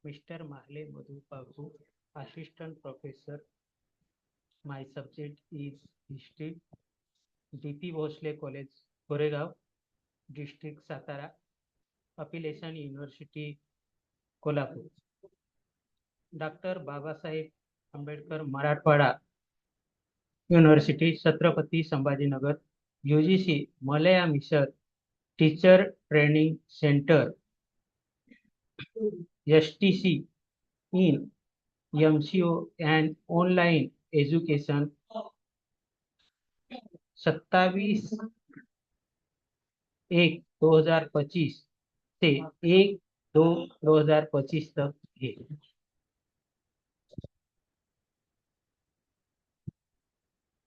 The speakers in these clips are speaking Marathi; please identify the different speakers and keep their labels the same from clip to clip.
Speaker 1: Mr. Mahle Madhu Pagu, Assistant Professor. My subject is History, DP Bhosle College, Goregaon, District Satara, Affiliation University, Kolhapur. Dr. Babasaheb Ambedkar Marathwada University, Chhatrapati Sambhajinagar, UGC, Malaya Mission, Teacher Training Center, STC in MCO and online education 27/1/2025 से 1/2/2025 तक है।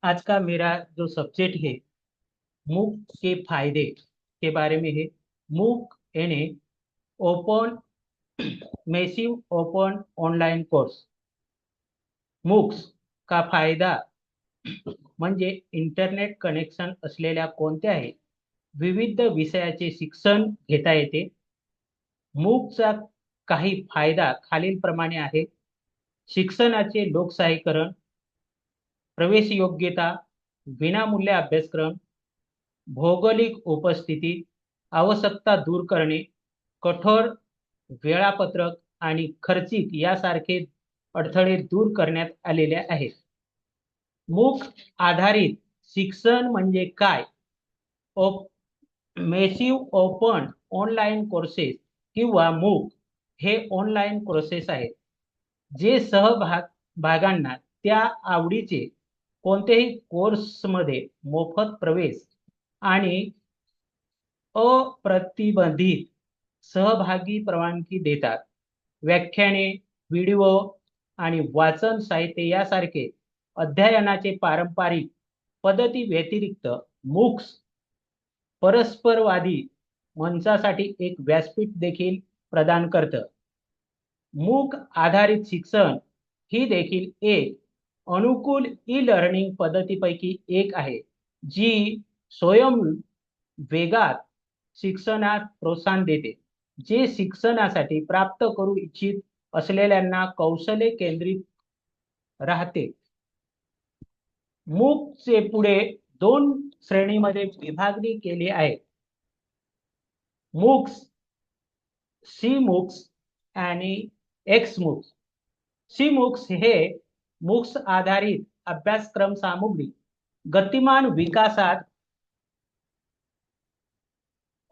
Speaker 1: आज का मेरा जो सब्जेक्ट है मूक के फायदे के बारे में है। मूक यानी open massive open online course. MOOCs का फायदा म्हणजे इंटरनेट कनेक्शन असलेल्या कोणत्याही विविध विषयाचे शिक्षण घेता येते। मूकचा काही फायदा खालीलप्रमाणे आहे। शिक्षणाचे लोकशाहीकरण, प्रवेश योग्यता, विनामूल्य अभ्यासक्रम, भौगोलिक उपस्थिती, आवश्यकता दूर करणे, कठोर वेळापत्रक आणि खर्चिक यासारखे अडथळे दूर करण्यात आलेले आहेत। मूक आधारित शिक्षण म्हणजे काय? मेसिव्ह ओपन ऑनलाईन कोर्सेस किंवा मूक हे ऑनलाईन कोर्सेस आहेत जे भागांना त्या आवडीचे कोणत्याही कोर्समध्ये मोफत प्रवेश आणि अप्रतिबंधित सहभागी परवानगी देतात। व्याख्याने, व्हिडिओ आणि वाचन साहित्य यासारखे अध्ययनाचे पारंपरिक पद्धती व्यतिरिक्त मूक्स परस्परवादी मंचासाठी एक व्यासपीठ देखील प्रदान करतं। मूक आधारित शिक्षण ही देखील एक अनुकूल ई लर्निंग पद्धतीपैकी एक आहे जी स्वयं वेगात शिक्षणात प्रोत्साहन देते, जे शिक्षणासाठी प्राप्त करू इच्छित असलेल्यांना कौशल्य केंद्रित राहते। मूकचे पुढे 2 श्रेणीमध्ये विभागणी केली आहे। मूक्स, सी मूक्स आणि एक्स मूक्स। सी मूक्स हे मूक्स आधारित अभ्यासक्रम सामुग्री गतिमान विकासात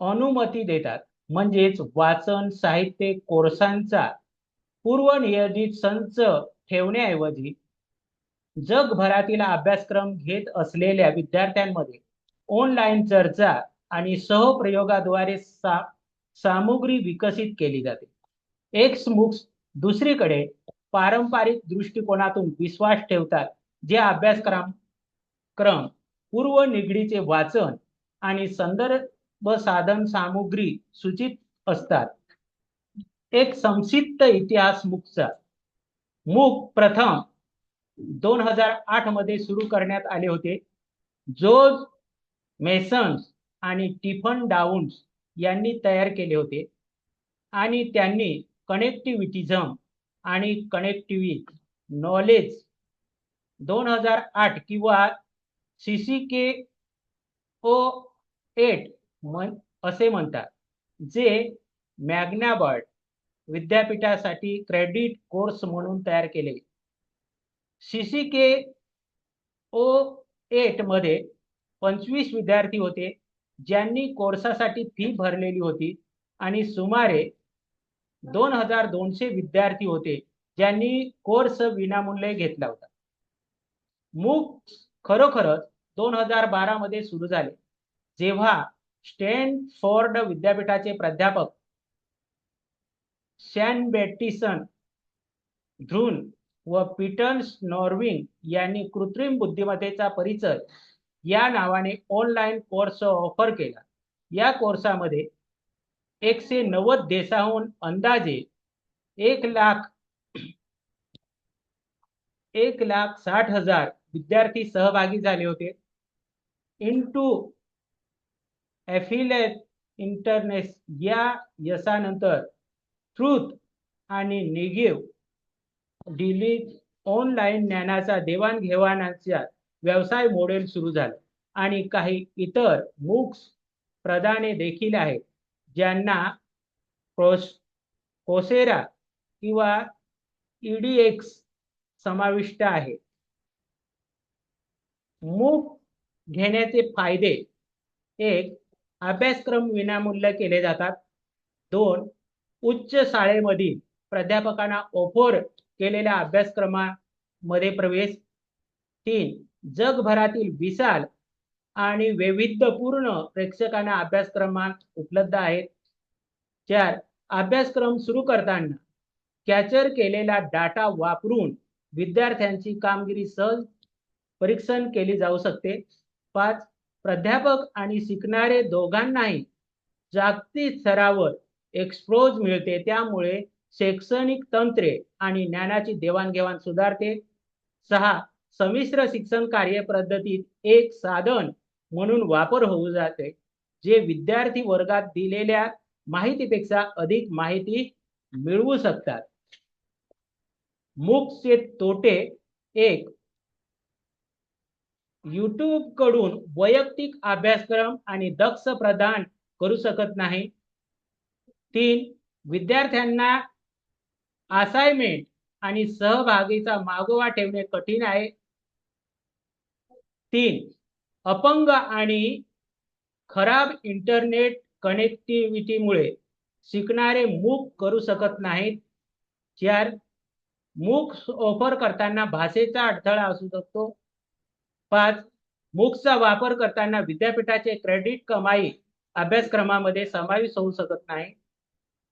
Speaker 1: अनुमती देतात, म्हणजेच वाचन साहित्य कोर्सांचा पूर्वनियोजित संच ठेवण्याऐवजी जगभरातील अभ्यासक्रम घेत असलेल्या विद्यार्थ्यांमध्ये ऑनलाईन चर्चा आणि सहप्रयोगाद्वारे सामुग्री विकसित केली जाते। एक्स मूक्स दुसरीकडे पारंपरिक दृष्टिकोनातून विश्वास ठेवतात, जे अभ्यासक्रम पूर्व निगडीचे वाचन आणि संदर्भ साधन सामुग्री सूचित असतात। एक संक्षिप्त इतिहास मूकचा। मूक प्रथम 2008 मध्ये सुरू करण्यात आले होते। जोर्ज मेसन्स आणि स्टीफन डाउन्स यांनी तयार केले होते आणि त्यांनी कनेक्टिव्हिटिझम आणि कनेक्टिव्हिटी नॉलेज 2008 किंवा CCKO8 असे म्हणतात, जे मॅग्नाबर्ट विद्यापीठासाठी क्रेडिट कोर्स म्हणून तयार केले। CCKO8 मध्ये 25 विद्यार्थी होते ज्यांनी कोर्सासाठी फी भरलेली होती आणि सुमारे 2200 विद्यार्थी होते ज्यांनी कोर्स विनामूल्य घेतला होता। मूक खरोखरच 2012 मध्ये सुरू झाले, जेव्हा स्टॅनफोर्ड विद्यापीठाचे प्राध्यापक शॅन बेटिसन ध्रुन व पीटर नॉर्विंग यांनी कृत्रिम बुद्धिमत्तेचा परिचय या नावाने ऑनलाईन कोर्स ऑफर केला। या कोर्सामध्ये 190 देशांहून अंदाजे 1,60,000 विद्यार्थी सहभागी झाले होते। इंटू एफिलेट इंटरनेट या यशानंतर ट्रूथ आणि निगेव डिली ऑनलाईन ज्ञानाचा देवाणघेवाणाचा व्यवसाय मॉडेल सुरू झालं आणि काही इतर मूक्स प्रदाने देखील आहेत ज्यांना कोसेरा किंवा EDX समाविष्ट आहे. मूक घेण्याचे फायदे: 1. अभ्यासक्रम विनामूल्य केले जातात. 2. उच्च शाळेमधील प्राध्यापकांना ऑफर केलेल्या अभ्यासक्रमामध्ये प्रवेश. 3. जगभरातील विशाल आणि वैविध्यपूर्ण प्रेक्षकांना अभ्यासक्रमात उपलब्ध आहेत. 4. अभ्यासक्रम सुरू करताना कॅप्चर केलेला डाटा वापरून विद्यार्थ्यांची कामगिरी सहज परीक्षण केली जाऊ शकते. 5. प्राध्यापक आणि शिकणारे दोघांनाही जागतिक स्तरावर एक्सपोज मिळते, त्यामुळे शैक्षणिक तंत्रे आणि ज्ञानाची देवाणघेवाण सुधारते. 6. संमिश्र शिक्षण कार्यपद्धतीत एक साधन म्हणून वापर होऊ जाते, जे विद्यार्थी वर्गात दिलेल्या माहितीपेक्षा अधिक माहिती मिळवू शकतात. मूकचे तोटे: 1. YouTube कडून वैयक्तिक अभ्यासक्रम आणि दक्ष प्रदान करू शकत नाही. 3. विद्यार्थ्यांना असाइनमेंट आणि सहभागीचा मागोवा ठेवणे कठीण आहे. 3. अपंग आणि खराब इंटरनेट कनेक्टिव्हिटीमुळे शिकणारे मूक करू शकत नाहीत. 4. मूक ऑफर करताना भाषेचा अडथळा असू शकतो. 5. मूकचा वापर करताना विद्यापीठाचे क्रेडिट कमाई अभ्यासक्रमामध्ये समाविष्ट होऊ शकत नाही.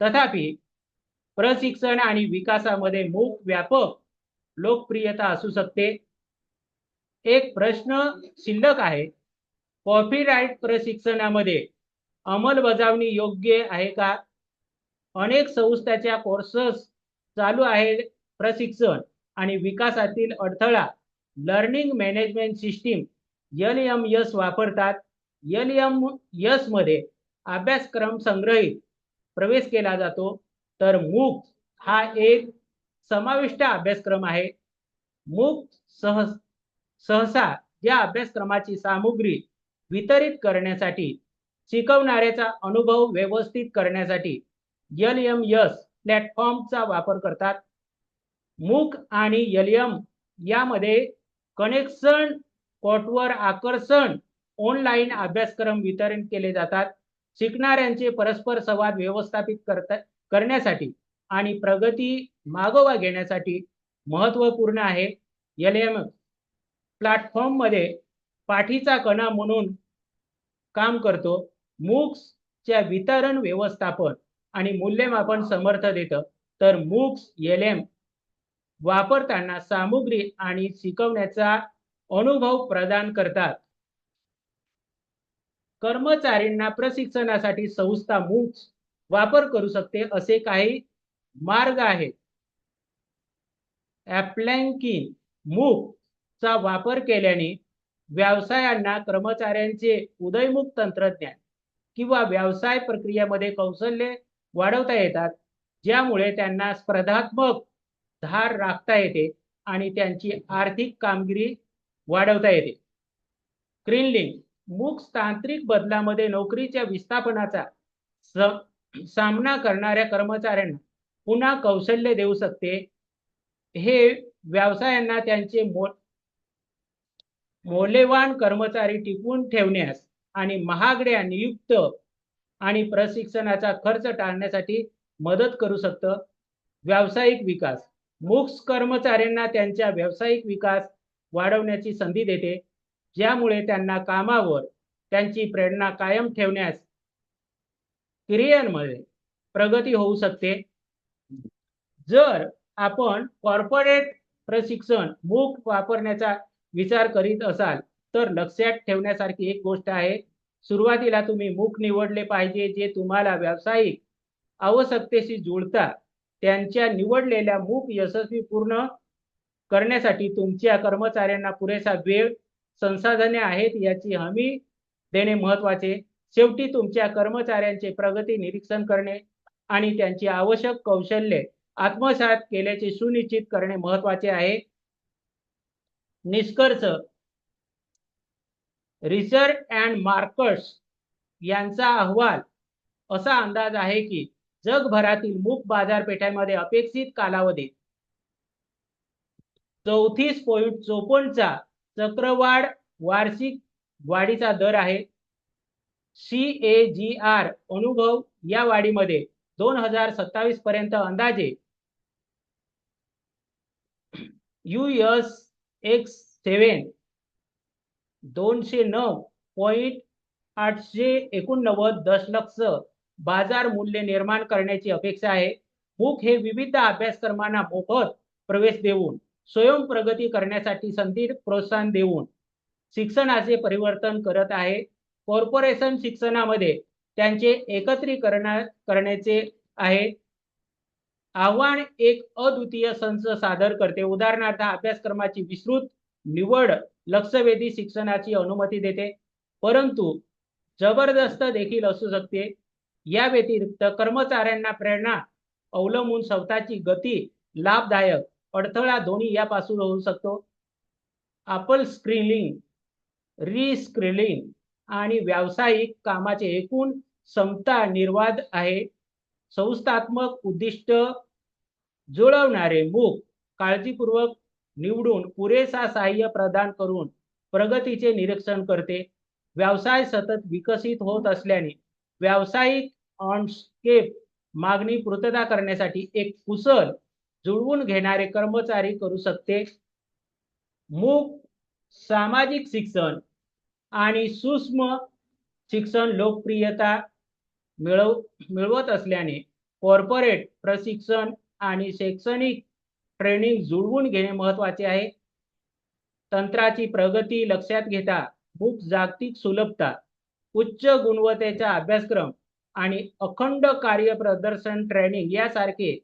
Speaker 1: तथापि प्रशिक्षण आणि विकासामध्ये मूक व्यापक लोकप्रियता असू शकते. एक प्रश्न शिल्लक आहे: कॉपीराइट प्रशिक्षणामध्ये अंमलबजावणी योग्य आहे का? अनेक संस्थांच्या कोर्सेस चालू आहे. प्रशिक्षण आणि विकासातील अडथळा लर्निंग मॅनेजमेंट सिस्टीम LMS वापरतात. LMS मध्ये अभ्यासक्रम संग्रहित प्रवेश केला जातो, तर मूक हा एक समाविष्ट अभ्यासक्रम आहे. मूक सहसा या अभ्यासक्रमाची सामुग्री वितरित करण्यासाठी, शिकवणाऱ्याचा अनुभव व्यवस्थित करण्यासाठी LMS प्लॅटफॉर्मचा वापर करतात. मूक आणि LM यामध्ये कनेक्शन कोटवर आकर्षण ऑनलाईन अभ्यासक्रम वितरण केले जातात. शिकणाऱ्यांचे परस्पर संवाद व्यवस्थापित करण्यासाठी आणि प्रगती मागोवा घेण्यासाठी महत्त्वपूर्ण आहे. LM प्लॅटफॉर्ममध्ये पाठीचा कणा म्हणून काम करतो. मूक्सच्या वितरण, व्यवस्थापन आणि मूल्यमापन समर्थ देतं, तर मूक्स LM वापरताना सामुग्री आणि शिकवण्याचा अनुभव प्रदान करतात. कर्मचाऱ्यांना प्रशिक्षणासाठी संस्था मूक्स वापर करू शकते असे काही मार्ग आहेत. ॲप्लायिंग मूकचा वापर केल्याने व्यवसायांना कर्मचाऱ्यांचे उदयमुख तंत्रज्ञान किंवा व्यवसाय प्रक्रियेमध्ये कौशल्य वाढवता येतात, ज्यामुळे त्यांना स्पर्धात्मक धार राखता येते आणि त्यांची आर्थिक कामगिरी वाढवता येते. स्किलिंग मूक्स तांत्रिक बदलामध्ये नोकरीच्या विस्थापनाचा सामना करणाऱ्या कर्मचाऱ्यांना पुन्हा कौशल्य देऊ शकते. हे व्यवसायांना त्यांचे मौल्यवान कर्मचारी टिकवून ठेवण्यास आणि महागड्या नियुक्त आणि प्रशिक्षणाचा खर्च टाळण्यासाठी मदत करू शकतं. व्यावसायिक विकास मूक्स कर्मचाऱ्यांना त्यांच्या व्यावसायिक विकास वाढवण्याची संधी देते, ज्यामुळे त्यांना कामावर त्यांची प्रेरणा कायम ठेवण्यास करिअरमध्ये प्रगती होऊ शकते. जर आपण कॉर्पोरेट प्रशिक्षण मूक वापरण्याचा विचार करीत असाल तर लक्षात ठेवण्यासारखी एक गोष्ट आहे: सुरुवातीला तुम्ही मूक निवडले पाहिजे जे तुम्हाला व्यावसायिक आवश्यकतेशी जुळतात. त्यांच्या निवडलेल्या मूक यशस्वी पूर्ण करण्यासाठी तुमच्या कर्मचाऱ्यांना पुरेसा वेळ, संसाधने आहेत याची हमी देणे महत्त्वाचे. शेवटी तुमच्या कर्मचाऱ्यांचे प्रगती निरीक्षण करणे आणि त्यांची आवश्यक कौशल्ये आत्मसात केल्याचे सुनिश्चित करणे महत्त्वाचे आहे. निष्कर्ष, रिसर्च अँड मार्कर्स यांचा अहवाल असा अंदाज आहे की जगभरातील मूक बाजारपेठांमध्ये अपेक्षित कालावधीत 34.54चा चक्रवाढ वार्षिक वाढीचा दर आहे. CAGR अनुभव या वाढीमध्ये 2027 पर्यंत अंदाजे US7 209.889 दशलक्ष बाजार मूल्य निर्माण करण्याची अपेक्षा आहे. मूक हे विविध अभ्यासक्रमांना मोफत प्रवेश देऊन, स्वयं प्रगती करण्यासाठी संधी प्रोत्साहन देऊन शिक्षणाचे परिवर्तन करत आहे. कॉर्पोरेशन शिक्षणामध्ये त्यांचे एकत्रीकरण करण्याचे आहे. आव्हान एक अद्वितीय संच सादर करते. उदाहरणार्थ, अभ्यासक्रमाची विस्तृत निवड लक्षवेधी शिक्षणाची अनुमती देते, परंतु जबरदस्त देखील असू शकते. या व्यतिरिक्त कर्मचाऱ्यांना प्रेरणा अवलंबून स्वतःची गती लाभदायक अडथळा दोन्ही यापासून होऊ शकतो. अपल स्किलिंग, रिस्किलिंग आणि व्यावसायिक कामाचे एकूण क्षमता निर्वाध आहे. संस्थात्मक उद्दिष्ट जुळवणारे मूक काळजीपूर्वक निवडून पुरेसा सहाय्य प्रदान करून प्रगतीचे निरीक्षण करते. व्यवसाय सतत विकसित होत असल्याने व्यावसायिक ऑनस्केप मागणी पूर्तता करण्यासाठी एक कुशल जुळवून घेणारे कर्मचारी करू शकते. मूक सामाजिक शिक्षण आणि सूक्ष्म शिक्षण लोकप्रियता मिळवत असल्याने कॉर्पोरेट प्रशिक्षण आणि शैक्षणिक ट्रेनिंग जुळवून घेणे महत्त्वाचे आहे. तंत्राची प्रगती लक्षात घेता मूक जागतिक सुलभता, उच्च गुणवत्तेचा अभ्यासक्रम आणि अखंड कार्यप्रदर्शन ट्रेनिंग यासारखे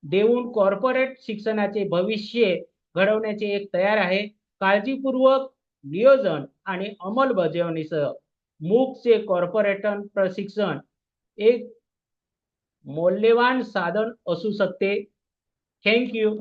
Speaker 1: देऊन कॉर्पोरेट शिक्षणाचे भविष्य घडवण्याचे एक तयार आहे. काळजीपूर्वक नियोजन आणि अंमलबजावणीसह मूकचे कॉर्पोरेट प्रशिक्षण एक मौल्यवान साधन असू शकते. Thank you.